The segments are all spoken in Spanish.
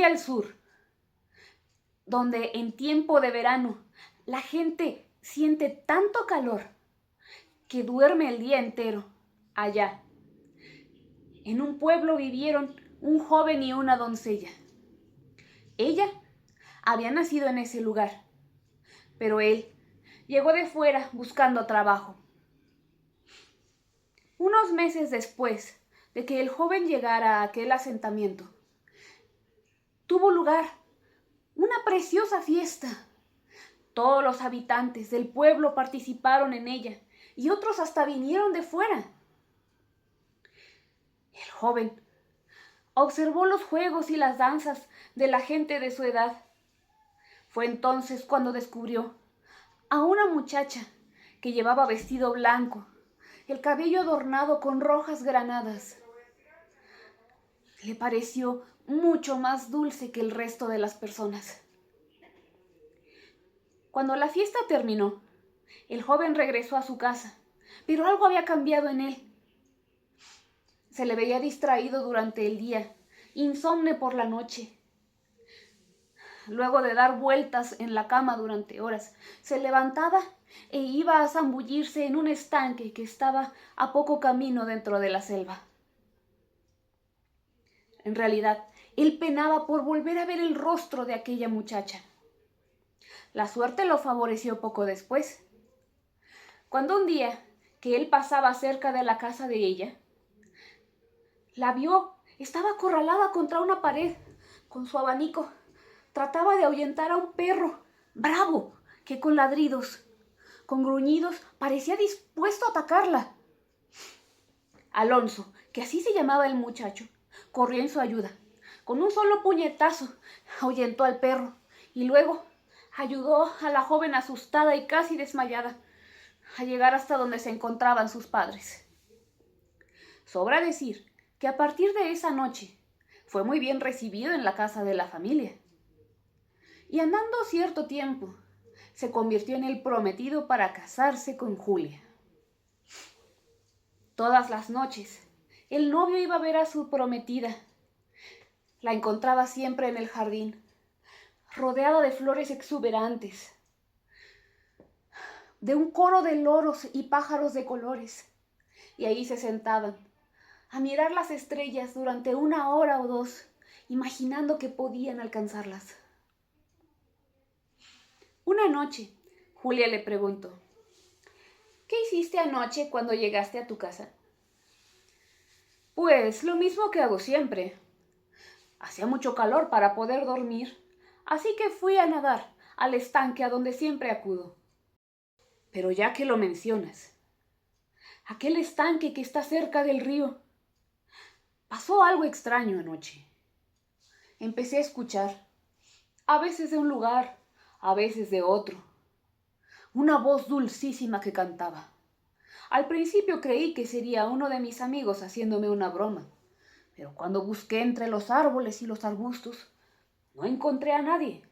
al sur, donde en tiempo de verano la gente siente tanto calor que duerme el día entero. Allá, en un pueblo vivieron un joven y una doncella. Ella había nacido en ese lugar, pero él llegó de fuera buscando trabajo. Unos meses después de que el joven llegara a aquel asentamiento, tuvo lugar una preciosa fiesta. Todos los habitantes del pueblo participaron en ella y otros hasta vinieron de fuera. El joven observó los juegos y las danzas de la gente de su edad. Fue entonces cuando descubrió a una muchacha que llevaba vestido blanco, el cabello adornado con rojas granadas. Le pareció mucho más dulce que el resto de las personas. Cuando la fiesta terminó, el joven regresó a su casa, pero algo había cambiado en él. Se le veía distraído durante el día, insomne por la noche. Luego de dar vueltas en la cama durante horas, se levantaba e iba a zambullirse en un estanque que estaba a poco camino dentro de la selva. En realidad, él penaba por volver a ver el rostro de aquella muchacha. La suerte lo favoreció poco después. Cuando un día que él pasaba cerca de la casa de ella, la vio, estaba acorralada contra una pared. Con su abanico trataba de ahuyentar a un perro bravo que con ladridos, con gruñidos, parecía dispuesto a atacarla. Alonso, que así se llamaba el muchacho, corrió en su ayuda. Con un solo puñetazo ahuyentó al perro y luego ayudó a la joven asustada y casi desmayada a llegar hasta donde se encontraban sus padres. Sobra decir que a partir de esa noche fue muy bien recibido en la casa de la familia. Y andando cierto tiempo, se convirtió en el prometido para casarse con Julia. Todas las noches, el novio iba a ver a su prometida. La encontraba siempre en el jardín, rodeada de flores exuberantes, de un coro de loros y pájaros de colores. Y ahí se sentaban a mirar las estrellas durante 1 hora o 2, imaginando que podían alcanzarlas. Una noche, Julia le preguntó: ¿qué hiciste anoche cuando llegaste a tu casa? Pues lo mismo que hago siempre. Hacía mucho calor para poder dormir, así que fui a nadar al estanque a donde siempre acudo. Pero ya que lo mencionas, aquel estanque que está cerca del río, pasó algo extraño anoche. Empecé a escuchar, a veces de un lugar, a veces de otro, una voz dulcísima que cantaba. Al principio creí que sería uno de mis amigos haciéndome una broma, pero cuando busqué entre los árboles y los arbustos, no encontré a nadie.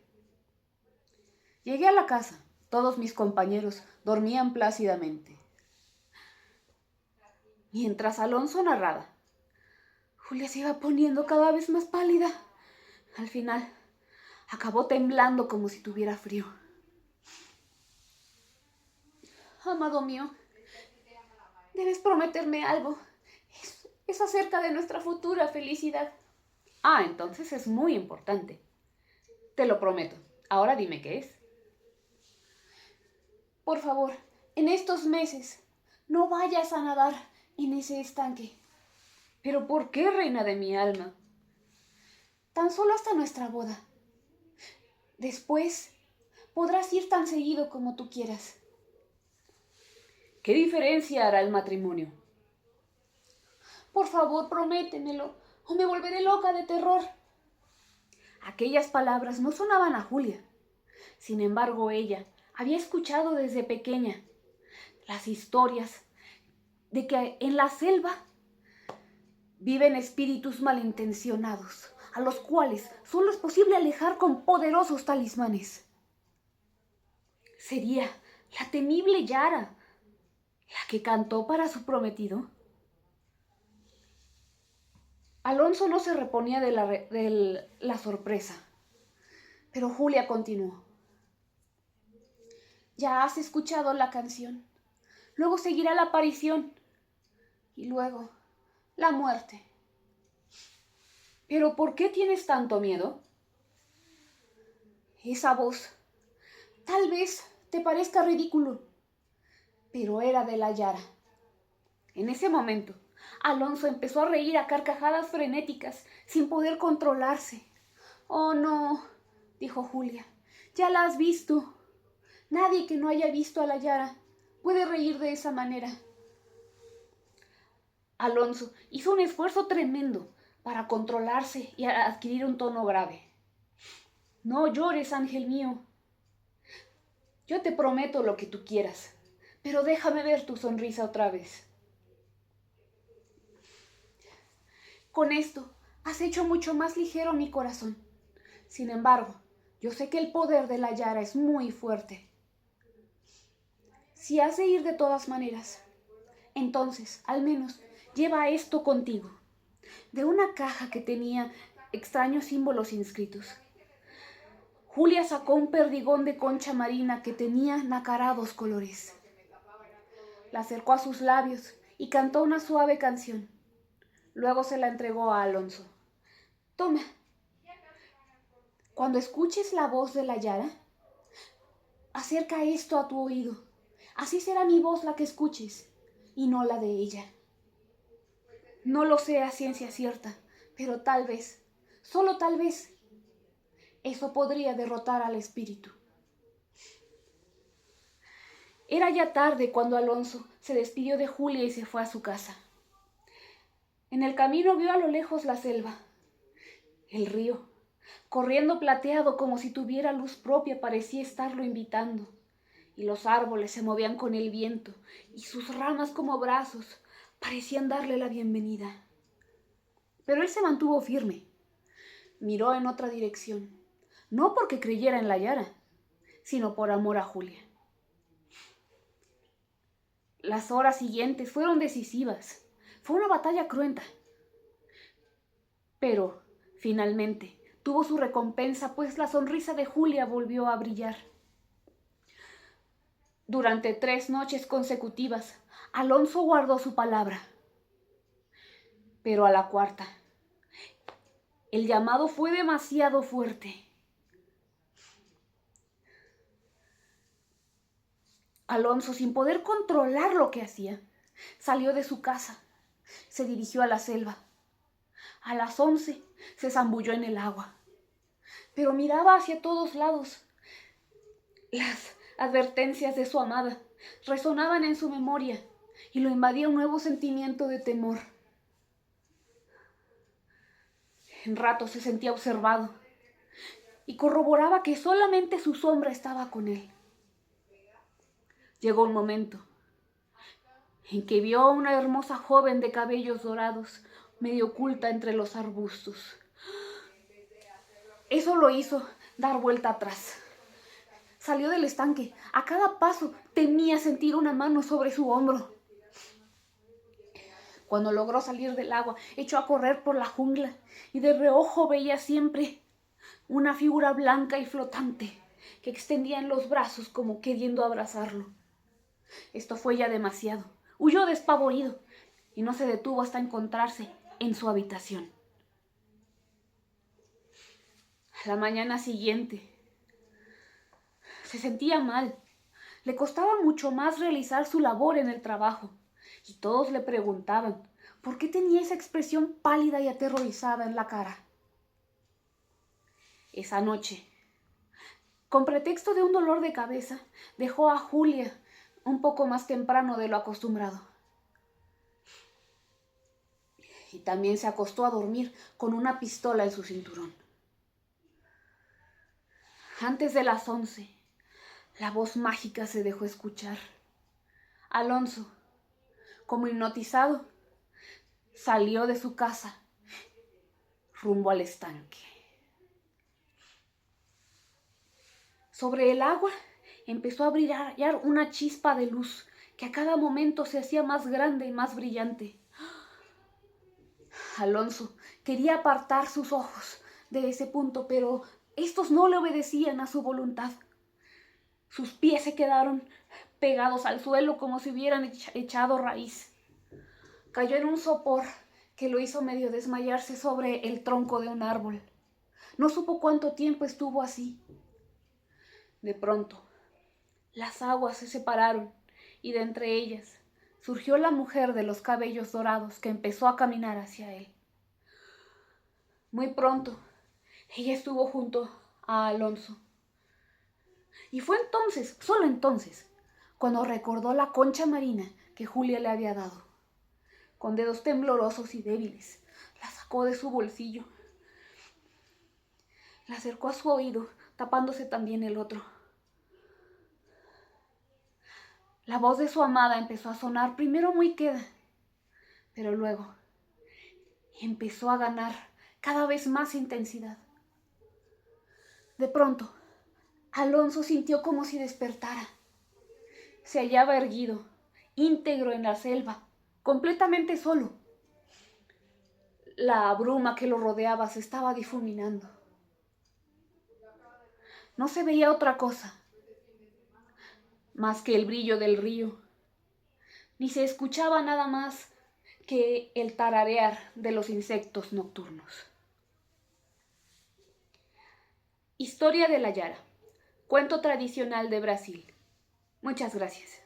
Llegué a la casa. Todos mis compañeros dormían plácidamente. Mientras Alonso narraba, Julia se iba poniendo cada vez más pálida. Al final, acabó temblando como si tuviera frío. Amado mío, debes prometerme algo. Es acerca de nuestra futura felicidad. Ah, entonces es muy importante. Te lo prometo. Ahora dime qué es. Por favor, en estos meses, no vayas a nadar en ese estanque. ¿Pero por qué, reina de mi alma? Tan solo hasta nuestra boda. Después, podrás ir tan seguido como tú quieras. ¿Qué diferencia hará el matrimonio? Por favor, prométemelo, o me volveré loca de terror. Aquellas palabras no sonaban a Julia. Sin embargo, ella había escuchado desde pequeña las historias de que en la selva viven espíritus malintencionados, a los cuales solo es posible alejar con poderosos talismanes. ¿Sería la temible Yara la que cantó para su prometido? Alonso no se reponía de la sorpresa, pero Julia continuó. Ya has escuchado la canción, luego seguirá la aparición y luego la muerte. ¿Pero por qué tienes tanto miedo? Esa voz, tal vez te parezca ridículo, pero era de la Yara. En ese momento, Alonso empezó a reír a carcajadas frenéticas, sin poder controlarse. «Oh, no», dijo Julia, «ya la has visto. Nadie que no haya visto a la Yara puede reír de esa manera». Alonso hizo un esfuerzo tremendo para controlarse y adquirir un tono grave. «No llores, ángel mío. Yo te prometo lo que tú quieras, pero déjame ver tu sonrisa otra vez. Con esto has hecho mucho más ligero mi corazón. Sin embargo, yo sé que el poder de la Yara es muy fuerte. Si has de ir de todas maneras, entonces, al menos, lleva esto contigo». De una caja que tenía extraños símbolos inscritos, Julia sacó un perdigón de concha marina que tenía nacarados colores. La acercó a sus labios y cantó una suave canción. Luego se la entregó a Alonso. «Toma. Cuando escuches la voz de la Yara, acerca esto a tu oído. Así será mi voz la que escuches, y no la de ella. No lo sé a ciencia cierta, pero tal vez, solo tal vez, eso podría derrotar al espíritu». Era ya tarde cuando Alonso se despidió de Julia y se fue a su casa. En el camino vio a lo lejos la selva. El río, corriendo plateado como si tuviera luz propia, parecía estarlo invitando. Y los árboles se movían con el viento, y sus ramas como brazos parecían darle la bienvenida. Pero él se mantuvo firme. Miró en otra dirección, no porque creyera en la Yara, sino por amor a Julia. Las horas siguientes fueron decisivas. Fue una batalla cruenta. Pero, finalmente, tuvo su recompensa, pues la sonrisa de Julia volvió a brillar. Durante 3 noches consecutivas, Alonso guardó su palabra. Pero a la cuarta, el llamado fue demasiado fuerte. Alonso, sin poder controlar lo que hacía, salió de su casa, se dirigió a la selva. A las 11 se zambulló en el agua, pero miraba hacia todos lados. Las advertencias de su amada resonaban en su memoria y lo invadía un nuevo sentimiento de temor. En ratos se sentía observado y corroboraba que solamente su sombra estaba con él. Llegó un momento en que vio a una hermosa joven de cabellos dorados, medio oculta entre los arbustos. Eso lo hizo dar vuelta atrás. Salió del estanque. A cada paso temía sentir una mano sobre su hombro. Cuando logró salir del agua, echó a correr por la jungla y de reojo veía siempre una figura blanca y flotante que extendía en los brazos como queriendo abrazarlo. Esto fue ya demasiado. Huyó despavorido y no se detuvo hasta encontrarse en su habitación. A la mañana siguiente se sentía mal. Le costaba mucho más realizar su labor en el trabajo y todos le preguntaban por qué tenía esa expresión pálida y aterrorizada en la cara. Esa noche, con pretexto de un dolor de cabeza, dejó a Julia un poco más temprano de lo acostumbrado. Y también se acostó a dormir con una pistola en su cinturón. Antes de las 11, la voz mágica se dejó escuchar. Alonso, como hipnotizado, salió de su casa rumbo al estanque. Sobre el agua empezó a brillar una chispa de luz que a cada momento se hacía más grande y más brillante. Alonso Quería apartar sus ojos de ese punto, pero estos no le obedecían a su voluntad. Sus pies se quedaron pegados al suelo como si hubieran echado raíz. Cayó en un sopor que lo hizo medio desmayarse sobre el tronco de un árbol. No supo cuánto tiempo estuvo así. De pronto, las aguas se separaron y de entre ellas surgió la mujer de los cabellos dorados que empezó a caminar hacia él. Muy pronto, ella estuvo junto a Alonso. Y fue entonces, solo entonces, cuando recordó la concha marina que Julia le había dado. Con dedos temblorosos y débiles, la sacó de su bolsillo. La acercó a su oído, tapándose también el otro. La voz de su amada empezó a sonar, primero muy queda, pero luego empezó a ganar cada vez más intensidad. De pronto, Alonso sintió como si despertara. Se hallaba erguido, íntegro en la selva, completamente solo. La bruma que lo rodeaba se estaba difuminando. No se veía otra cosa más que el brillo del río, ni se escuchaba nada más que el tararear de los insectos nocturnos. Historia de la Yara, cuento tradicional de Brasil. Muchas gracias.